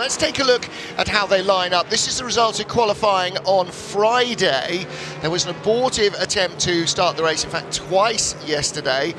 Let's take a look at how they line up. This is the result of qualifying on Friday. There was an abortive attempt to start the race, in fact twice yesterday.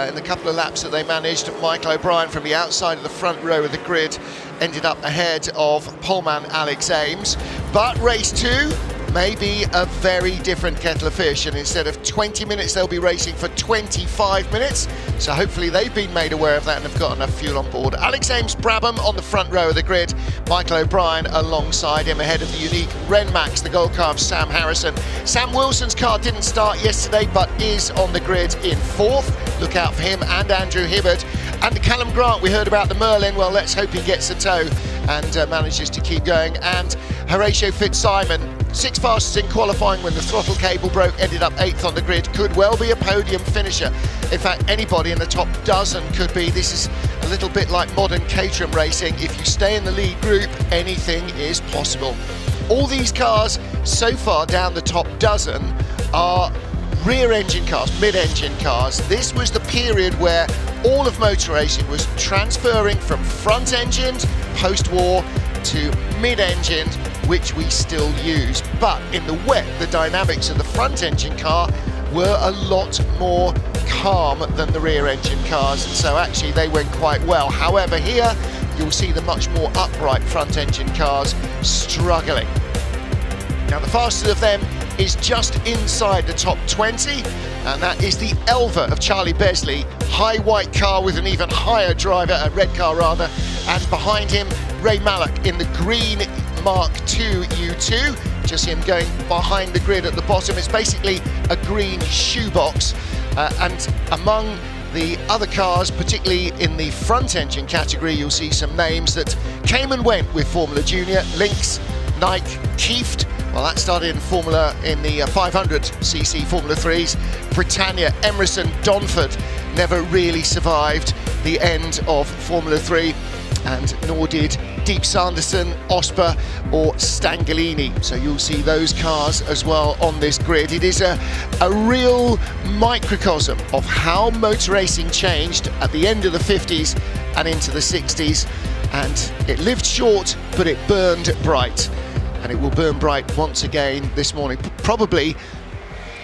In the couple of laps that they managed, Michael O'Brien from the outside of the front row of the grid ended up ahead of poleman Alex Ames. But race 2 may be a very different kettle of fish, and instead of 20 minutes they'll be racing for 25 minutes, so hopefully they've been made aware of that and have got enough fuel on board. Alex Ames Brabham on the front row of the grid, Michael O'Brien alongside him ahead of the unique Renmax, the Gold Calf Sam Harrison. Sam Wilson's car didn't start yesterday but is on the grid in 4th. Look out for him and Andrew Hibbert. And the Callum Grant, we heard about the Merlin, well let's hope he gets a tow and manages to keep going. And Horatio Fitzsimon, 6 fastest in qualifying when the throttle cable broke, ended up 8th on the grid, could well be a podium finisher. In fact, anybody in the top dozen could be. This is a little bit like modern Caterham racing. If you stay in the lead group, anything is possible. All these cars so far down the top dozen are rear engine cars, mid-engine cars. This was the period where all of motor racing was transferring from front-engined post-war to mid-engined, which we still use. But in the wet, the dynamics of the front-engine car were a lot more calm than the rear-engine cars, and so actually they went quite well. However, here you'll see the much more upright front-engine cars struggling. Now the fastest of them is just inside the top 20, and that is the Elva of Charlie Besley, high white car with an even higher driver, a red car rather, and behind him Ray Mallock in the green Mark II U2, just him going behind the grid at the bottom. It's basically a green shoebox, and among the other cars, particularly in the front engine category, you'll see some names that came and went with Formula Junior. Lynx, Nike, Kieft. Well, that started in the 500cc Formula 3s. Britannia, Emerson, Donford never really survived the end of Formula 3, and nor did Deep Sanderson, Osper or Stangalini. So you'll see those cars as well on this grid. It is a real microcosm of how motor racing changed at the end of the 50s and into the 60s, and it lived short but it burned bright. And it will burn bright once again this morning. Probably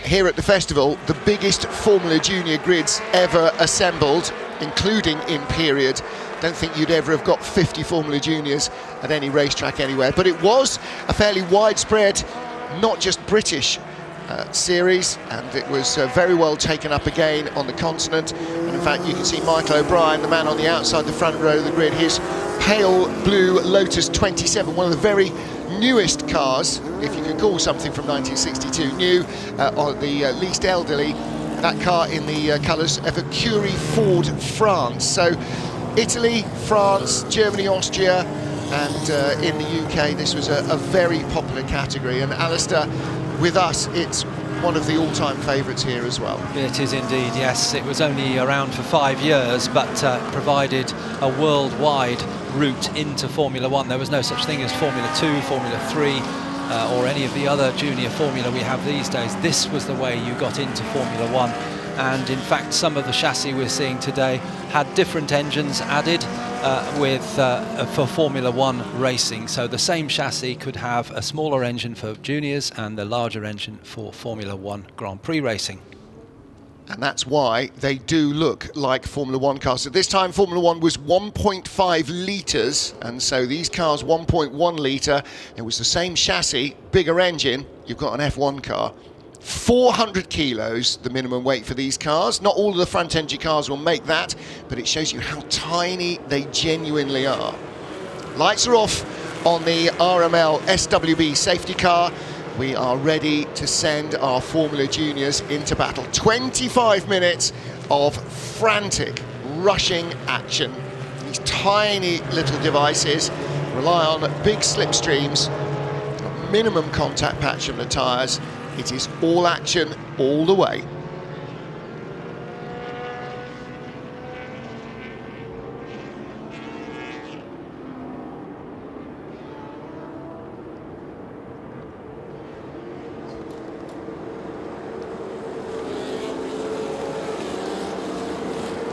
here at the festival, the biggest Formula Junior grids ever assembled, including in period. Don't think you'd ever have got 50 Formula Juniors at any racetrack anywhere, but it was a fairly widespread, not just British series, and it was very well taken up again on the continent. And in fact, you can see Michael O'Brien, the man on the outside the front row of the grid, his pale blue Lotus 27, one of the very newest cars, if you can call something from 1962 new, or the least elderly. That car in the colours of a Curie Ford France. So Italy, France, Germany, Austria, and in the UK this was a very popular category. And Alistair, with us, it's one of the all-time favourites here as well. It is indeed, yes. It was only around for 5 years, but provided a worldwide route into Formula 1. There was no such thing as Formula 2, Formula 3, or any of the other junior formula we have these days. This was the way you got into Formula 1. And in fact, some of the chassis we're seeing today had different engines added for Formula 1 racing. So the same chassis could have a smaller engine for juniors and the larger engine for Formula 1 Grand Prix racing. And that's why they do look like Formula 1 cars. At this time, Formula 1 was 1.5 litres, and so these cars 1.1 litre. It was the same chassis, bigger engine. You've got an F1 car. 400 kilos, the minimum weight for these cars. Not all of the front engine cars will make that, but it shows you how tiny they genuinely are. Lights are off on the RML SWB safety car. We are ready to send our Formula Juniors into battle. 25 minutes of frantic, rushing action. These tiny little devices rely on big slipstreams, minimum contact patch from the tyres. It is all action all the way.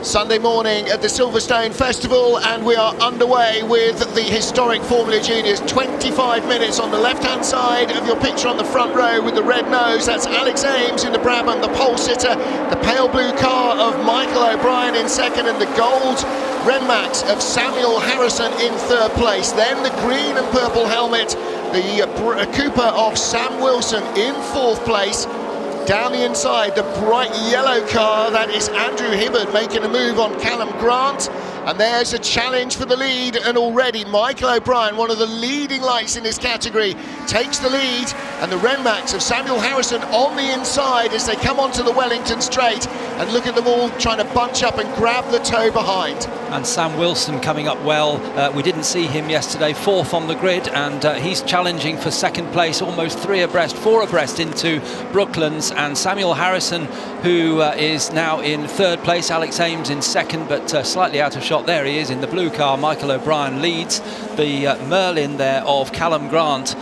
Sunday morning at the Silverstone Festival, and we are underway with the historic Formula Juniors. 25 minutes on the left-hand side of your picture on the front row with the red nose. That's Alex Ames in the Brabham, the pole sitter. The pale blue car of Michael O'Brien in second, and the gold Renmax of Samuel Harrison in third place. Then the green and purple helmet, the Cooper of Sam Wilson in fourth place. Down the inside, the bright yellow car, that is Andrew Hibbard making a move on Callum Grant. And there's a challenge for the lead, and already Michael O'Brien, one of the leading lights in this category, takes the lead, and the Renmax of Samuel Harrison on the inside as they come onto the Wellington straight, and look at them all trying to bunch up and grab the toe behind. And Sam Wilson coming up well. We didn't see him yesterday, fourth on the grid, and he's challenging for second place, almost four abreast into Brooklands. And Samuel Harrison, who is now in third place, Alex Ames in second, but slightly out of shot. There he is in the blue car. Michael O'Brien leads the Merlin there of Callum Grant.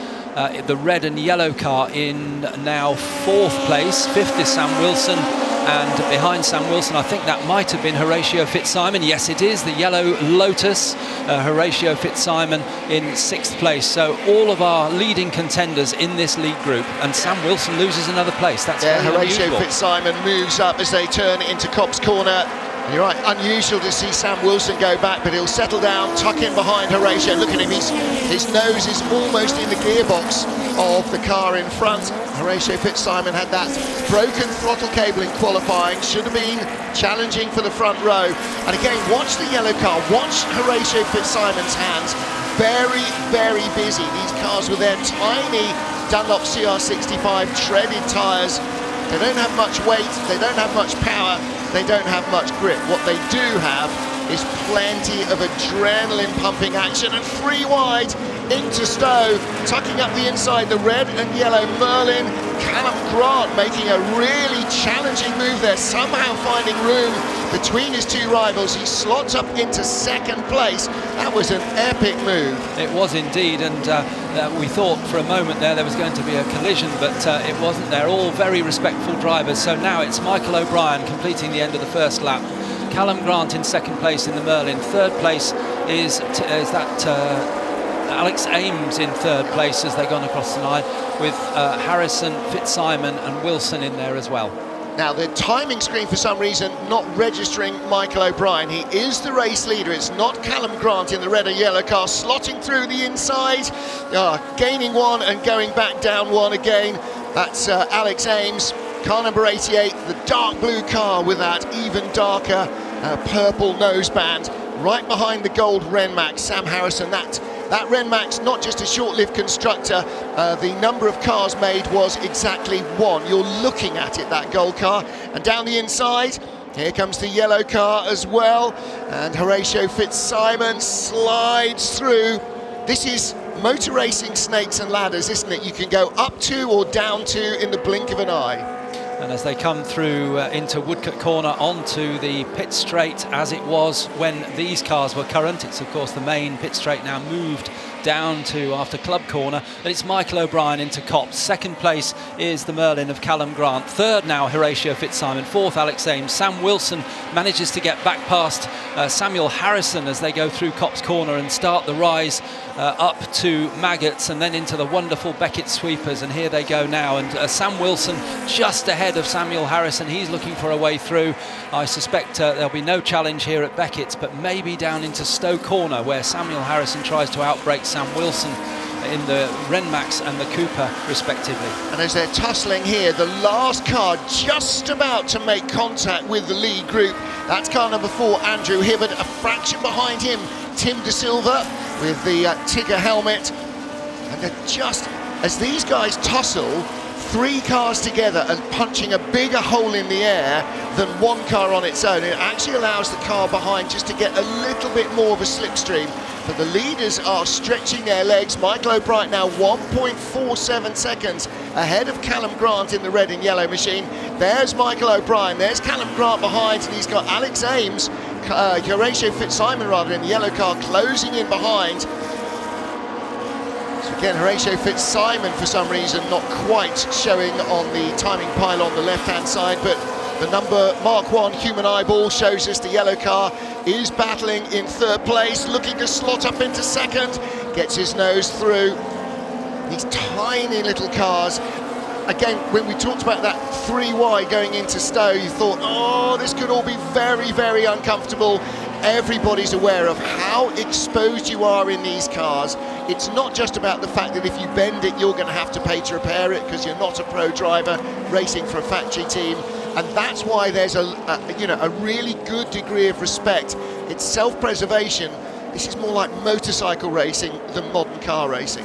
The red and yellow car in now fourth place. Fifth is Sam Wilson, and behind Sam Wilson I think that might have been Horatio Fitzsimon. Yes, it is the yellow Lotus, Horatio Fitzsimon in sixth place. So all of our leading contenders in this league group, and Sam Wilson loses another place. That's Horatio unusual. Fitzsimon moves up as they turn into Copse Corner. And you're right, unusual to see Sam Wilson go back, but he'll settle down, tuck in behind Horatio. Look at him, his nose is almost in the gearbox of the car in front. Horatio Fitzsimon had that broken throttle cable in qualifying, should have been challenging for the front row. And again, watch the yellow car, watch Horatio Fitzsimon's hands. Very, very busy. These cars with their tiny Dunlop CR65 treaded tyres. They don't have much weight, they don't have much power, they don't have much grip. What they do have is plenty of adrenaline pumping action, and three wide into Stowe, tucking up the inside, the red and yellow Merlin. Callum Grant making a really challenging move there, somehow finding room between his two rivals. He slots up into second place. That was an epic move. It was indeed, and we thought for a moment there was going to be a collision, but it wasn't. They're all very respectful drivers. So now it's Michael O'Brien completing the end of the first lap. Callum Grant in second place in the Merlin. Third place is Alex Ames in third place as they've gone across the line, with Harrison, Fitzsimon and Wilson in there as well. Now the timing screen for some reason not registering Michael O'Brien. He is the race leader. It's not Callum Grant in the red and yellow car, slotting through the inside, gaining one and going back down one again. That's Alex Ames, car number 88, the dark blue car with that even darker purple noseband. Right behind the gold Renmax, Sam Harrison. That Renmax, not just a short-lived constructor, the number of cars made was exactly one. You're looking at it, that gold car. And down the inside, here comes the yellow car as well. And Horatio Fitzsimon slides through. This is motor racing snakes and ladders, isn't it? You can go up to or down to in the blink of an eye. And as they come through into Woodcote Corner onto the pit straight as it was when these cars were current, it's of course the main pit straight now moved down to after Club Corner, and it's Michael O'Brien into Copse. Second place is the Merlin of Callum Grant. Third now Horatio Fitzsimon. Fourth Alex Ames. Sam Wilson manages to get back past Samuel Harrison as they go through Copse Corner and start the rise up to Maggots and then into the wonderful Beckett sweepers, and here they go now, and Sam Wilson just ahead of Samuel Harrison. He's looking for a way through. I suspect there'll be no challenge here at Beckett's, but maybe down into Stowe Corner where Samuel Harrison tries to outbrake Sam Wilson in the Renmax and the Cooper respectively. And as they're tussling here, the last car just about to make contact with the lead group. That's car number 4, Andrew Hibbard. A fraction behind him, Tim De Silva with the Tigger helmet. And they're just, as these guys tussle, 3 cars together and punching a bigger hole in the air than one car on its own. It actually allows the car behind just to get a little bit more of a slipstream. But the leaders are stretching their legs. Michael O'Brien now 1.47 seconds ahead of Callum Grant in the red and yellow machine. There's Michael O'Brien, there's Callum Grant behind, and he's got Alex Ames, Horatio Fitzsimon rather, in the yellow car closing in behind. So again, Horatio Fitzsimon for some reason not quite showing on the timing pile on the left hand side, but The number Mark 1 human eyeball shows us the yellow car is battling in third place, looking to slot up into second, gets his nose through. These tiny little cars. Again, when we talked about that 3 wide going into Stowe, you thought, oh, this could all be very, very uncomfortable. Everybody's aware of how exposed you are in these cars. It's not just about the fact that if you bend it, you're going to have to pay to repair it because you're not a pro driver racing for a factory team. And that's why there's a really good degree of respect. It's self-preservation. This is more like motorcycle racing than modern car racing.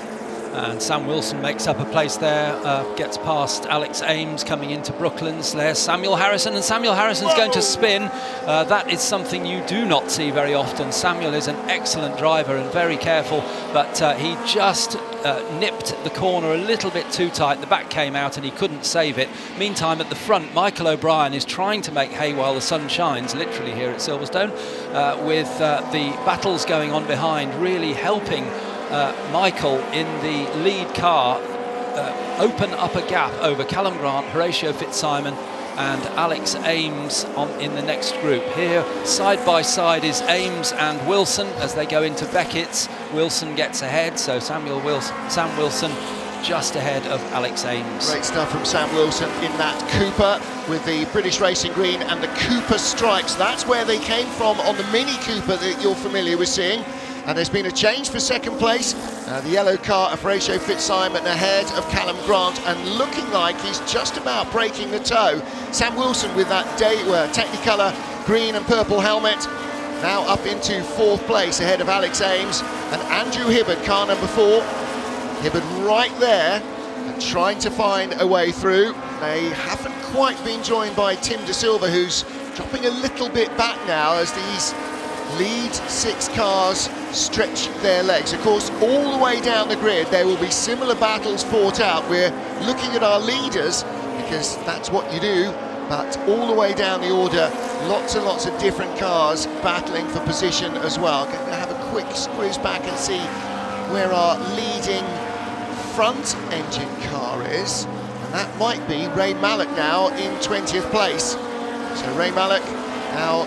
And Sam Wilson makes up a place there, gets past Alex Ames coming into Brooklands. There's Samuel Harrison, and Samuel Harrison's going to spin. That is something you do not see very often. Samuel is an excellent driver and very careful, but he just nipped the corner a little bit too tight. The back came out and he couldn't save it. Meantime, at the front, Michael O'Brien is trying to make hay while the sun shines, literally here at Silverstone, with the battles going on behind, really helping Michael in the lead car open up a gap over Callum Grant, Horatio Fitzsimon and Alex Ames in the next group. Here, side by side, is Ames and Wilson as they go into Beckett's. Wilson gets ahead, so Sam Wilson just ahead of Alex Ames. Great stuff from Sam Wilson in that Cooper with the British Racing Green and the Cooper stripes. That's where they came from on the Mini Cooper that you're familiar with seeing. And there's been a change for second place. The yellow car of Horatio Fitzsimon ahead of Callum Grant and looking like he's just about breaking the toe. Sam Wilson with that Technicolor green and purple helmet now up into fourth place ahead of Alex Ames and Andrew Hibbard, car number 4. Hibbard right there and trying to find a way through. They haven't quite been joined by Tim De Silva, who's dropping a little bit back now as these lead 6 cars stretch their legs. Of course, all the way down the grid there will be similar battles fought out. We're looking at our leaders because that's what you do, but all the way down the order, lots and lots of different cars battling for position as well. Going to have a quick squeeze back and see where our leading front engine car is, and that might be Ray Mallock now in 20th place. So Ray Mallock now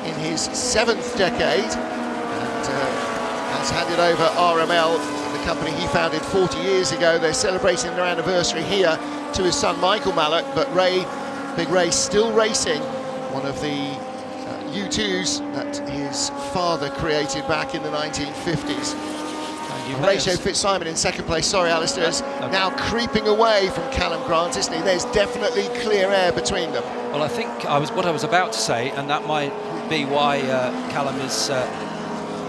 in his 7th decade and has handed over RML, the company he founded 40 years ago. They're celebrating their anniversary here to his son Michael Mallock, but Big Ray still racing one of the U2s that his father created back in the 1950s. Horatio Fitzsimon in second place, sorry Alistair, is now creeping away from Callum Grant, isn't he? There's definitely clear air between them. Well, I think what I was about to say, and that might be why Callum is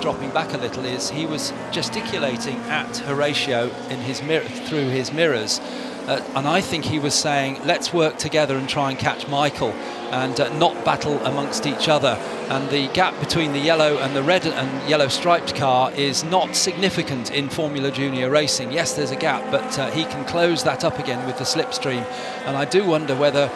dropping back a little, is he was gesticulating at Horatio in his through his mirrors, and I think he was saying, let's work together and try and catch Michael and not battle amongst each other. And the gap between the yellow and the red and yellow striped car is not significant in Formula Junior racing. Yes, there's a gap, but he can close that up again with the slipstream. And I do wonder whether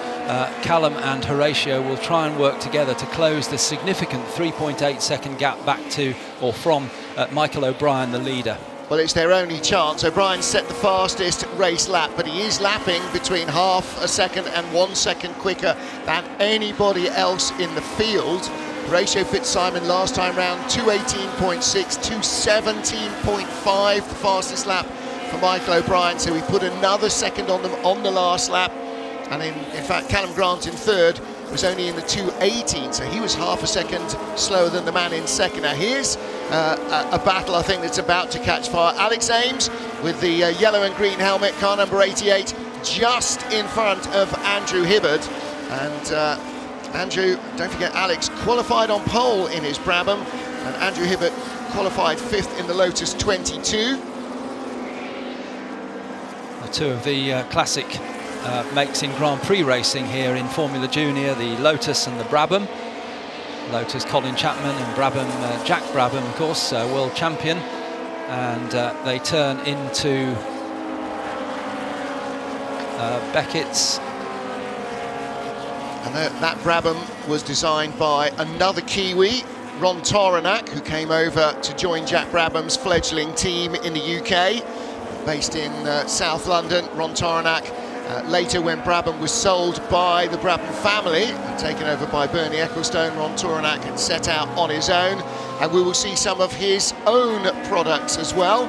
Callum and Horatio will try and work together to close the significant 3.8 second gap back to or from Michael O'Brien, the leader. Well, it's their only chance. O'Brien set the fastest race lap, but he is lapping between half a second and 1 second quicker than anybody else in the field. Horatio Fitzsimon last time round 2:18.6, 2:17.5, the fastest lap for Michael O'Brien, so he put another second on them on the last lap. And in fact, Callum Grant in third was only in the 2:18, so he was half a second slower than the man in second. Now here's a battle I think that's about to catch fire. Alex Ames with the yellow and green helmet, car number 88, just in front of Andrew Hibbard. And Andrew, don't forget, Alex qualified on pole in his Brabham, and Andrew Hibbard qualified 5th in the Lotus 22. The two of the classic makes in Grand Prix racing here in Formula Junior, the Lotus and the Brabham. Lotus Colin Chapman and Brabham Jack Brabham, of course, world champion. And they turn into Beckett's. And that Brabham was designed by another Kiwi, Ron Toronak, who came over to join Jack Brabham's fledgling team in the UK, based in South London. Ron Toronak Later, when Brabham was sold by the Brabham family, taken over by Bernie Ecclestone, Ron Toranak had set out on his own, and we will see some of his own products as well.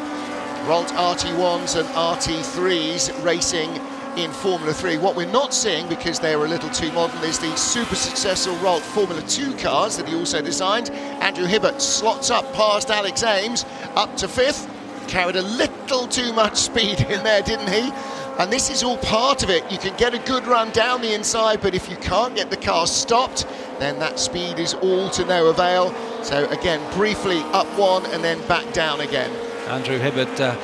Rolt RT1s and RT3s racing in Formula 3. What we're not seeing, because they're a little too modern, is the super successful Rolt Formula 2 cars that he also designed. Andrew Hibbert slots up past Alex Ames, up to 5th. Carried a little too much speed in there, didn't he? And this is all part of it. You can get a good run down the inside, but if you can't get the car stopped, then that speed is all to no avail. So again, briefly up 1 and then back down again. Andrew Hibbert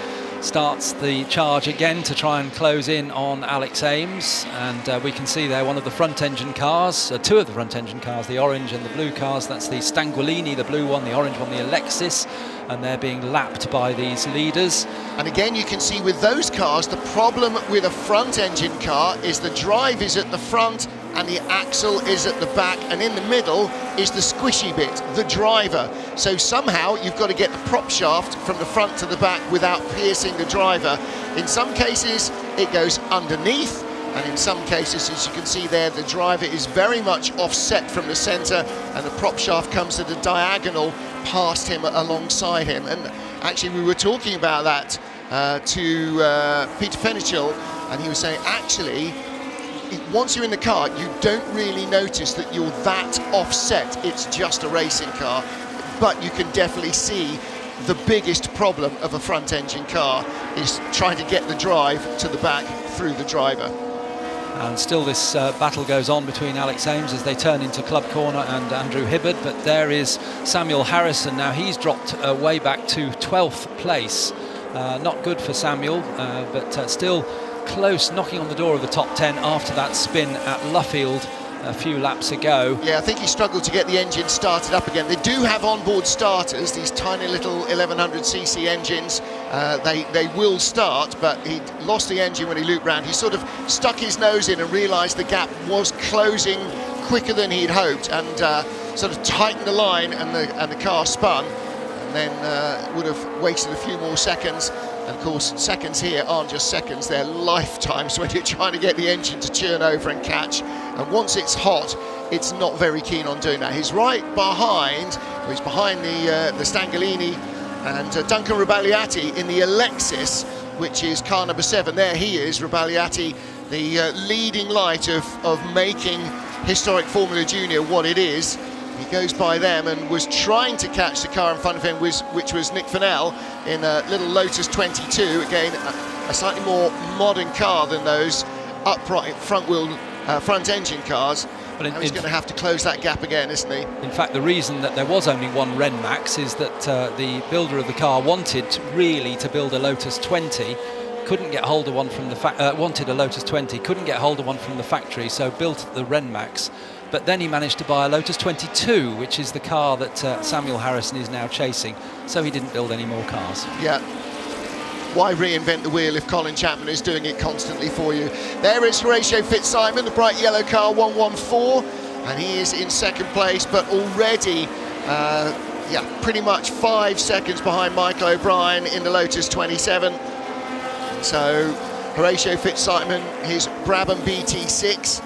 starts the charge again to try and close in on Alex Ames, and we can see there one of the front engine cars, two of the front engine cars, the orange and the blue cars. That's the Stanguilini, the blue one, the orange one, the Alexis, and they're being lapped by these leaders. And again, you can see with those cars, the problem with a front engine car is the drive is at the front and the axle is at the back, and in the middle is the squishy bit, the driver. So somehow you've got to get the prop shaft from the front to the back without piercing the driver. In some cases it goes underneath, and in some cases, as you can see there, the driver is very much offset from the centre and the prop shaft comes at a diagonal past him, alongside him. And actually we were talking about that to Peter Fenichel, and he was saying actually once you're in the car, you don't really notice that you're that offset. It's just a racing car, but you can definitely see the biggest problem of a front engine car is trying to get the drive to the back through the driver. And still this battle goes on between Alex Ames as they turn into Club Corner and Andrew Hibbert, but there is Samuel Harrison now. He's dropped way back to 12th place. Not good for Samuel, but still close, knocking on the door of the top 10 after that spin at Luffield a few laps ago. Yeah, I think he struggled to get the engine started up again. They do have onboard starters, these tiny little 1100cc engines. They will start, but he lost the engine when he looped round. He sort of stuck his nose in and realised the gap was closing quicker than he'd hoped, and sort of tightened the line, and the car spun, and then would have wasted a few more seconds. And of course, seconds here aren't just seconds, they're lifetimes when you're trying to get the engine to churn over and catch. And once it's hot, it's not very keen on doing that. He's right behind, he's behind the Stanguilini and Duncan Rabagliati in the Alexis, which is car number 7. There he is, Rabagliati, the leading light of making Historic Formula Junior what it is. He goes by them and was trying to catch the car in front of him, which was Nick Fennell in a little Lotus 22. Again, a slightly more modern car than those upright front engine cars. But he's going to have to close that gap again, isn't he? In fact, the reason that there was only one Renmax is that the builder of the car wanted really to build a Lotus 20. Couldn't get hold of one from the wanted a Lotus 20, couldn't get hold of one from the factory, so built the Renmax. But then he managed to buy a Lotus 22, which is the car that Samuel Harrison is now chasing. So he didn't build any more cars. Yeah. Why reinvent the wheel if Colin Chapman is doing it constantly for you? There is Horatio Fitzsimon, the bright yellow car, 114, and he is in second place, but already, pretty much 5 seconds behind Michael O'Brien in the Lotus 27. So Horatio Fitzsimon, his Brabham BT6.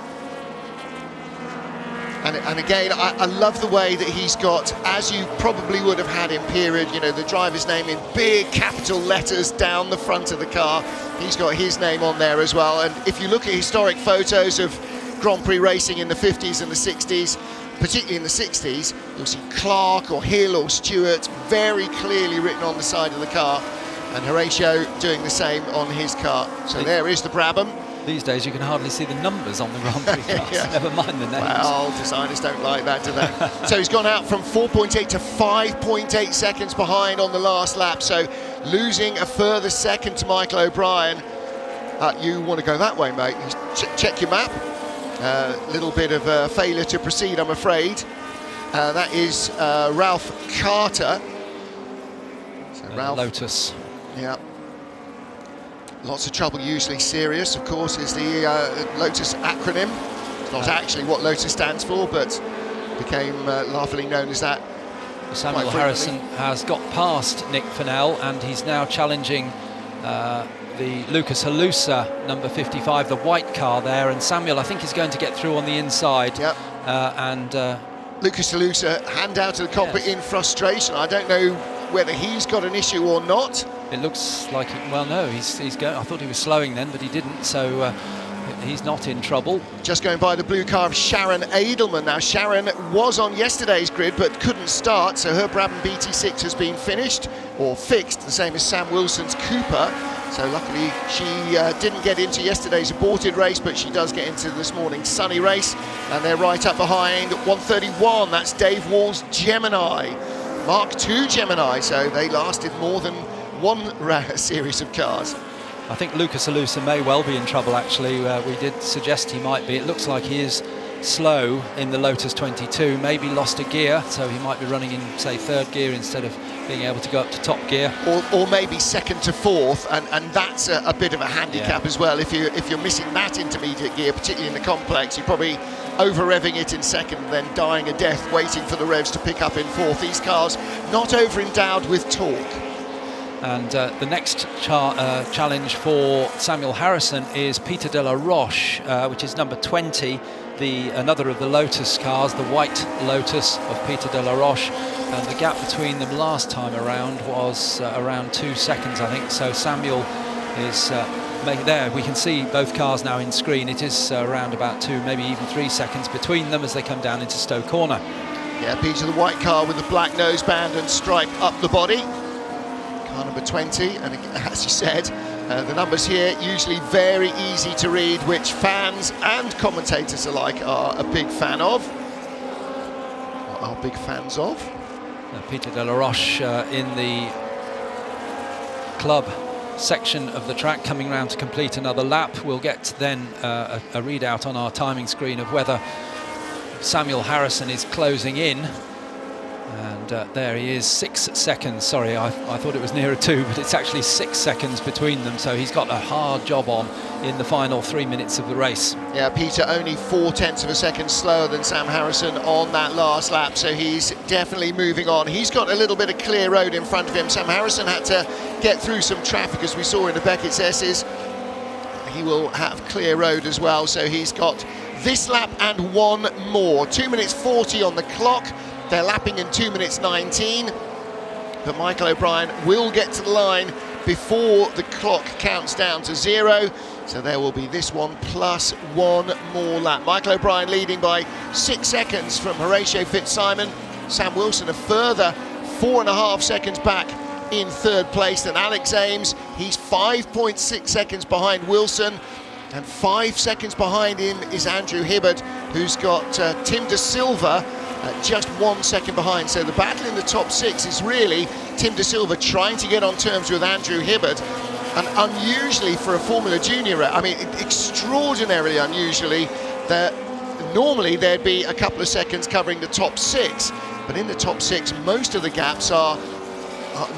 And again, I love the way that he's got, as you probably would have had in period, you know, the driver's name in big capital letters down the front of the car. He's got his name on there as well. And if you look at historic photos of Grand Prix racing in the 50s and the 60s, particularly in the 60s, you'll see Clark or Hill or Stewart very clearly written on the side of the car. And Horatio doing the same on his car. So there is the Brabham. These days you can hardly see the numbers on the Grand Prix cars, yeah. Never mind the names. Well, designers don't like that, do they? So he's gone out from 4.8 to 5.8 seconds behind on the last lap, so losing a further second to Michael O'Brien. You want to go that way, mate. Check your map. Little bit of a failure to proceed, I'm afraid. That is Ralph Carter. So Ralph, Lotus. Yeah. Lots of trouble, usually serious, of course, is the Lotus acronym. It's not actually what Lotus stands for, but became laughingly known as that. Samuel Harrison has got past Nick Fennell, and he's now challenging the Lucas Halusa, number 55, the white car there, and Samuel, I think, is going to get through on the inside. Yep. Lucas Halusa hand out of the cockpit in frustration. I don't know whether he's got an issue or not. It looks like well, no, he's going. I thought he was slowing then, but he didn't. So he's not in trouble. Just going by the blue car of Sharon Edelman. Now, Sharon was on yesterday's grid but couldn't start, so her Brabham BT6 has been finished or fixed, the same as Sam Wilson's Cooper. So luckily she didn't get into yesterday's aborted race, but she does get into this morning's sunny race. And they're right up behind 131. That's Dave Wall's Gemini, Mark II Gemini. So they lasted more than one series of cars. I think Lucas Halusa may well be in trouble, actually. We did suggest he might be. It looks like he is slow in the Lotus 22, maybe lost a gear, so he might be running in, say, third gear instead of being able to go up to top gear. Or maybe second to fourth, and that's a bit of a handicap as well. If you're missing that intermediate gear, particularly in the complex, you're probably over-revving it in second, then dying a death waiting for the revs to pick up in fourth. These cars not over-endowed with torque. And the next challenge for Samuel Harrison is Peter de la Roche, which is number 20, another of the Lotus cars, the white Lotus of Peter de la Roche. And the gap between them last time around was around 2 seconds, I think. So Samuel is there. We can see both cars now in screen. It is around about 2, maybe even 3 seconds between them as they come down into Stowe Corner. Yeah, Peter, the white car with the black noseband and stripe up the body. Number 20, and as you said, the numbers here usually very easy to read, which fans and commentators alike are a big fan of. Or are big fans of. Peter de la Roche in the club section of the track, coming round to complete another lap. We'll get then a readout on our timing screen of whether Samuel Harrison is closing in. And there he is, 6 seconds. Sorry, I thought it was nearer 2, but it's actually 6 seconds between them. So he's got a hard job on in the final 3 minutes of the race. Yeah, Peter only 0.4 of a second slower than Sam Harrison on that last lap. So he's definitely moving on. He's got a little bit of clear road in front of him. Sam Harrison had to get through some traffic, as we saw in the Beckett's S's. He will have clear road as well. So he's got this lap and one more. 2 minutes 40 on the clock. They're lapping in 2 minutes 19, but Michael O'Brien will get to the line before the clock counts down to 0. So there will be this one plus one more lap. Michael O'Brien leading by 6 seconds from Horatio Fitzsimon. Sam Wilson a further 4.5 seconds back in third place than Alex Ames. He's 5.6 seconds behind Wilson. And 5 seconds behind him is Andrew Hibbert, who's got Tim De Silva just 1 second behind. So the battle in the top 6 is really Tim De Silva trying to get on terms with Andrew Hibbert. And unusually for a Formula Junior, I mean, extraordinarily unusually, that normally there'd be a couple of seconds covering the top 6. But in the top 6, most of the gaps are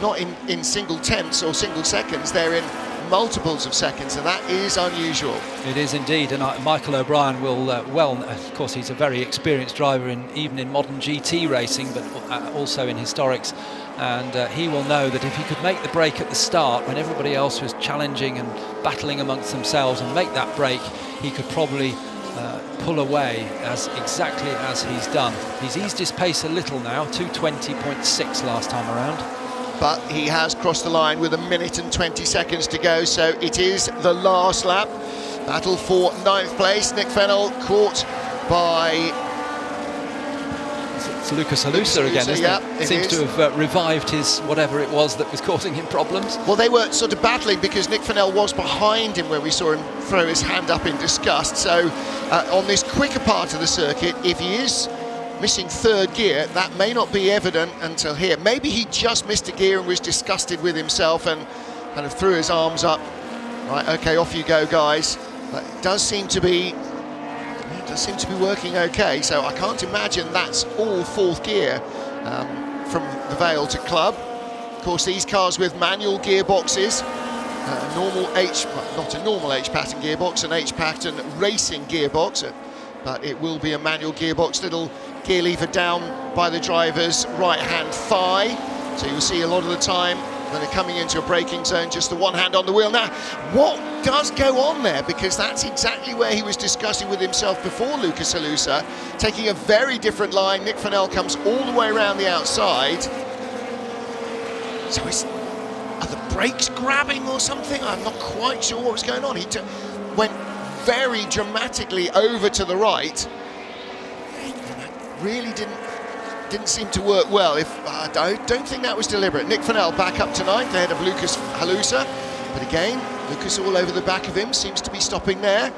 not in single tenths or single seconds. They're in multiples of seconds, and that is unusual. It is indeed, and Michael O'Brien will, well, of course he's a very experienced driver even in modern GT racing, but also in historics, and he will know that if he could make the break at the start when everybody else was challenging and battling amongst themselves and make that break, he could probably pull away exactly as he's done. He's eased his pace a little now, 2:20.6 last time around. But he has crossed the line with 1 minute and 20 seconds to go, so it is the last lap. Battle for 9th place. Nick Fennell caught by... It's Lucas Halusa again, isn't it? Seems to have revived his whatever it was that was causing him problems. Well, they were sort of battling because Nick Fennell was behind him when we saw him throw his hand up in disgust. So on this quicker part of the circuit, if he is missing third gear, that may not be evident until here. Maybe he just missed a gear and was disgusted with himself and kind of threw his arms up. Right, okay, off you go, guys. But it does seem to be working okay. So I can't imagine that's all fourth gear from the Vale to Club. Of course, these cars with manual gearboxes, not a normal H pattern gearbox, an H pattern racing gearbox. But it will be a manual gearbox, little gear lever down by the driver's right-hand thigh. So you'll see a lot of the time when they're coming into a braking zone, just the one hand on the wheel. Now, what does go on there? Because that's exactly where he was discussing with himself before Lucas Halusa, taking a very different line. Nick Fennell comes all the way around the outside. So are the brakes grabbing or something? I'm not quite sure what was going on. He went very dramatically over to the right. Really didn't seem to work well. I don't think that was deliberate. Nick Fennell back up to 9th ahead of Lucas Halusa, but again, Lucas all over the back of him, seems to be stopping there.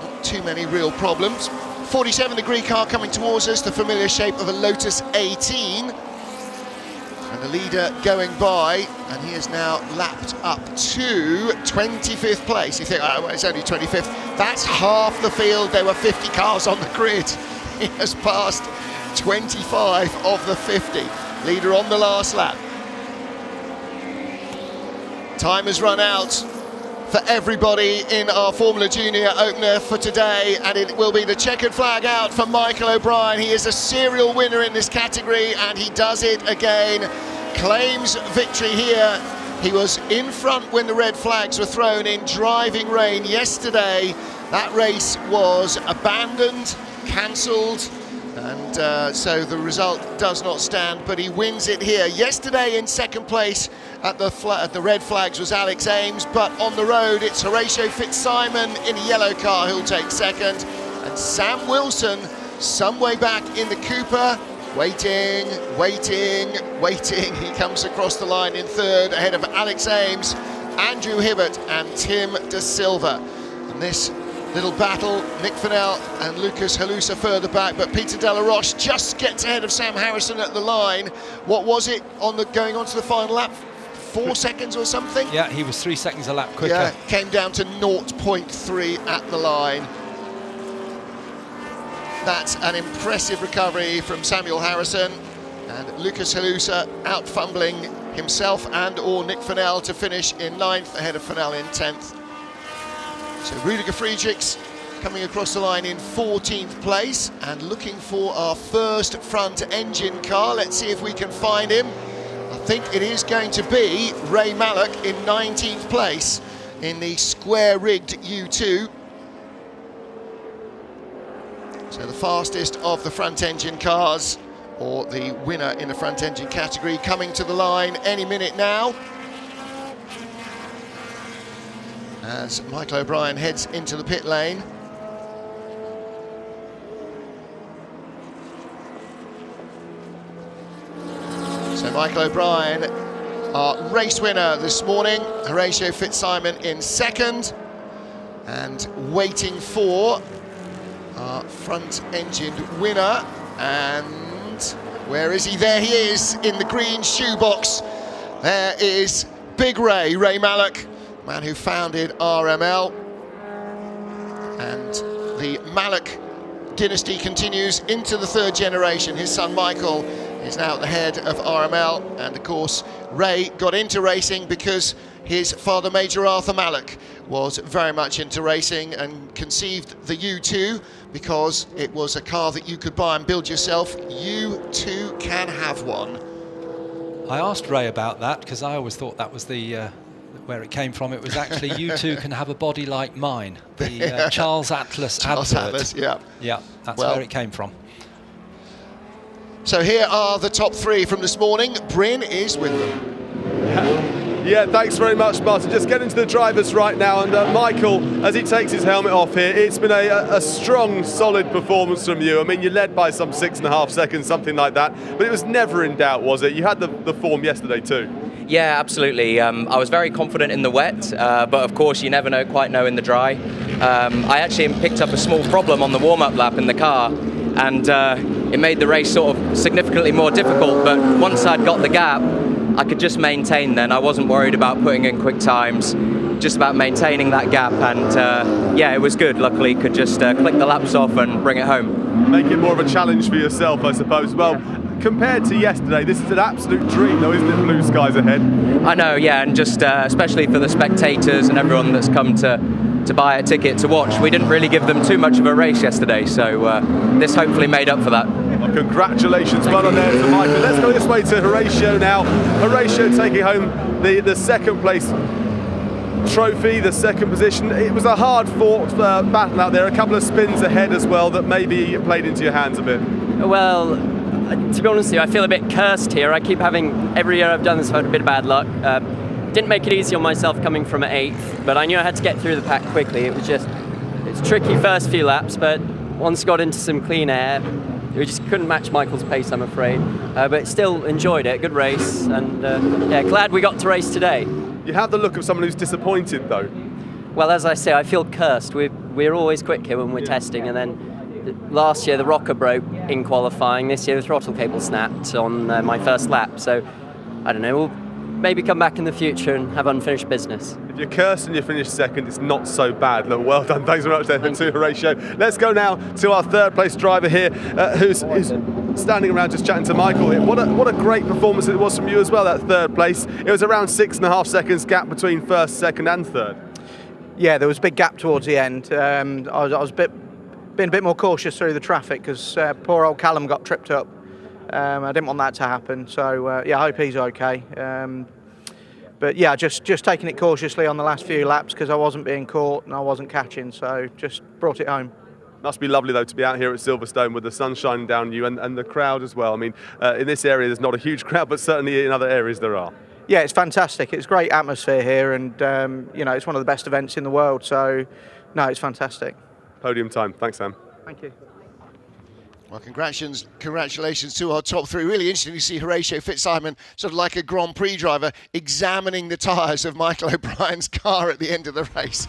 Not too many real problems. 47-degree car coming towards us, the familiar shape of a Lotus 18. And the leader going by, and he is now lapped up to 25th place. You think, oh, well, it's only 25th. That's half the field. There were 50 cars on the grid. He has passed 25 of the 50. Leader on the last lap. Time has run out for everybody in our Formula Junior opener for today, and it will be the checkered flag out for Michael O'Brien. He is a serial winner in this category, and he does it again. Claims victory here. He was in front when the red flags were thrown in driving rain yesterday. That race was abandoned, cancelled, and so the result does not stand, but he wins it here. Yesterday in second place at the red flags was Alex Ames, but on the road it's Horatio Fitzsimon in a yellow car who'll take second, and Sam Wilson some way back in the Cooper, waiting. He comes across the line in third ahead of Alex Ames, Andrew Hibbert and Tim De Silva. And this little battle, Nick Fennell and Lucas Halusa further back, but Peter Delaroche just gets ahead of Sam Harrison at the line. What was it going on to the final lap? 4 seconds or something? Yeah, he was 3 seconds a lap quicker. Yeah, came down to 0.3 at the line. That's an impressive recovery from Samuel Harrison, and Lucas Halusa out fumbling himself and or Nick Fennell to finish in 9th ahead of Fennell in 10th. So Rudiger Friedrichs coming across the line in 14th place and looking for our first front engine car. Let's see if we can find him. I think it is going to be Ray Mallock in 19th place in the square-rigged U2. So the fastest of the front engine cars, or the winner in the front engine category, coming to the line any minute now, as Michael O'Brien heads into the pit lane. So Michael O'Brien, our race winner this morning, Horatio Fitzsimon in second, and waiting for our front-engined winner. And where is he? There he is in the green shoebox. There is Big Ray Mallock, man who founded RML, and the Mallock dynasty continues into the third generation. His son Michael is now at the head of RML, and of course Ray got into racing because his father Major Arthur Mallock was very much into racing and conceived the U2 because it was a car that you could buy and build yourself. You too can have one. I asked Ray about that because I always thought that was the where it came from. It was actually you two can have a body like mine. The Charles Atlas Charles advert. Atlas, yeah. Yeah, that's where it came from. So here are the top three from this morning. Bryn is with them. Yeah, thanks very much, Martin. Just getting to the drivers right now, and Michael, as he takes his helmet off here, it's been a strong, solid performance from you. I mean, you led by some 6.5 seconds, something like that, but it was never in doubt, was it? You had the form yesterday too. Yeah, absolutely. I was very confident in the wet, but of course you never quite know in the dry. I actually picked up a small problem on the warm-up lap in the car, and it made the race sort of significantly more difficult, but once I'd got the gap, I could just maintain then. I wasn't worried about putting in quick times, just about maintaining that gap, and yeah, it was good. Luckily, could just click the laps off and bring it home. Make it more of a challenge for yourself, I suppose. Well, compared to yesterday, this is an absolute dream though, isn't it? Blue skies ahead. I know, yeah, and just especially for the spectators and everyone that's come to buy a ticket to watch. We didn't really give them too much of a race yesterday, so this hopefully made up for that. Well, congratulations, well done there to Michael. Let's go this way to Horatio now. Horatio taking home the second place trophy, the second position. It was a hard-fought battle out there, a couple of spins ahead as well that maybe played into your hands a bit. Well, to be honest with you, I feel a bit cursed here. I keep having, every year I've done this, I've had a bit of bad luck. Didn't make it easy on myself coming from 8th, but I knew I had to get through the pack quickly. It's tricky first few laps, but once got into some clean air, we just couldn't match Michael's pace, I'm afraid. But still enjoyed it, good race, and yeah, glad we got to race today. You have the look of someone who's disappointed, though. Well, as I say, I feel cursed. We're always quick here when we're testing, and then last year the rocker broke in qualifying. This year the throttle cable snapped on my first lap. So I don't know. We'll maybe come back in the future and have unfinished business. If you're cursed and you finish second, it's not so bad. Look, well done. Thanks very much there to Horatio. Let's go now to our third place driver here, who's standing around just chatting to Michael here. What a great performance it was from you as well, that third place. It was around 6.5 seconds gap between first, second and third. Yeah, there was a big gap towards the end. I was being a bit more cautious through the traffic because poor old Callum got tripped up. I didn't want that to happen, so yeah, I hope he's okay. But yeah, just taking it cautiously on the last few laps because I wasn't being caught and I wasn't catching, so just brought it home. Must be lovely though to be out here at Silverstone with the sun shining down on you and the crowd as well. I mean, in this area there's not a huge crowd, but certainly in other areas there are. Yeah, it's fantastic. It's a great atmosphere here, and you know, it's one of the best events in the world. So, no, it's fantastic. Podium time. Thanks, Sam. Thank you. Well, congratulations to our top three. Really interesting to see Horatio Fitzsimon, sort of like a Grand Prix driver, examining the tyres of Michael O'Brien's car at the end of the race.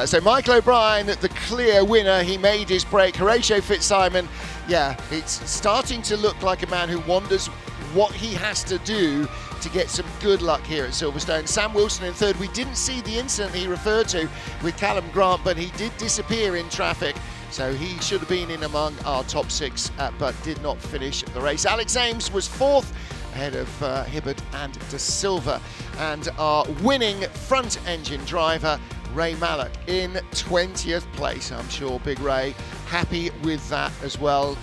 So Michael O'Brien, the clear winner, he made his break. Horatio Fitzsimon, yeah, it's starting to look like a man who wonders what he has to do to get some good luck here at Silverstone. Sam Wilson in third. We didn't see the incident he referred to with Callum Grant, but he did disappear in traffic. So he should have been in among our top 6, but did not finish the race. Alex Ames was 4th, ahead of Hibbert and De Silva. And our winning front-engine driver, Ray Mallock, in 20th place. I'm sure Big Ray happy with that as well.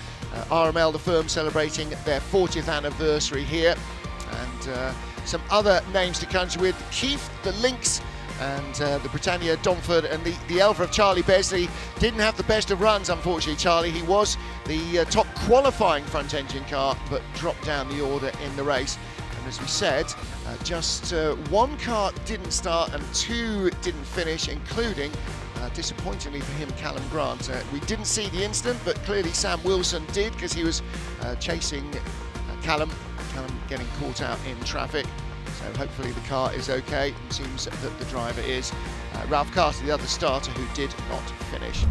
RML, the firm, celebrating their 40th anniversary here. And some other names to country with. Keith, the Lynx, and the Britannia Domford, and the Elva of Charlie Besley didn't have the best of runs, unfortunately. Charlie, he was the top qualifying front engine car, but dropped down the order in the race. And as we said, just one car didn't start and 2 didn't finish, including, disappointingly for him, Callum Grant. We didn't see the incident, but clearly Sam Wilson did, because he was chasing Callum getting caught out in traffic. So hopefully the car is okay. It seems that the driver is. Ralph Carter, the other starter, who did not finish.